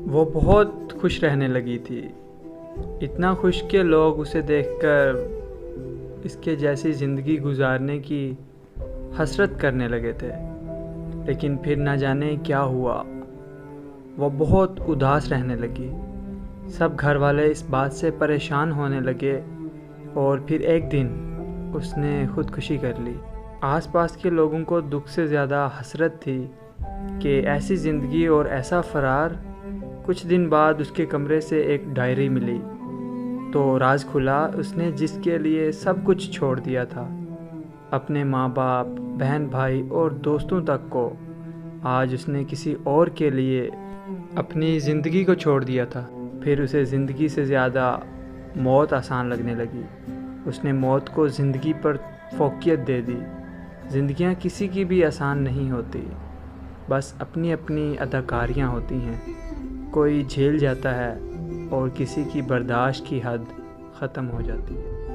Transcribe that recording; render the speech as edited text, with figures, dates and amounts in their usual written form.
وہ بہت خوش رہنے لگی تھی، اتنا خوش کہ لوگ اسے دیکھ کر اس کے جیسی زندگی گزارنے کی حسرت کرنے لگے تھے۔ لیکن پھر نہ جانے کیا ہوا، وہ بہت اداس رہنے لگی۔ سب گھر والے اس بات سے پریشان ہونے لگے اور پھر ایک دن اس نے خودکشی کر لی۔ آس پاس کے لوگوں کو دکھ سے زیادہ حسرت تھی کہ ایسی زندگی اور ایسا فرار۔ کچھ دن بعد اس کے کمرے سے ایک ڈائری ملی تو راز کھلا، اس نے جس کے لیے سب کچھ چھوڑ دیا تھا، اپنے ماں باپ، بہن بھائی اور دوستوں تک کو، آج اس نے کسی اور کے لیے اپنی زندگی کو چھوڑ دیا تھا۔ پھر اسے زندگی سے زیادہ موت آسان لگنے لگی۔ اس نے موت کو زندگی پر فوقیت دے دی۔ زندگیاں کسی کی بھی آسان نہیں ہوتی، بس اپنی اپنی اداکاریاں ہوتی ہیں۔ کوئی جھیل جاتا ہے اور کسی کی برداشت کی حد ختم ہو جاتی ہے۔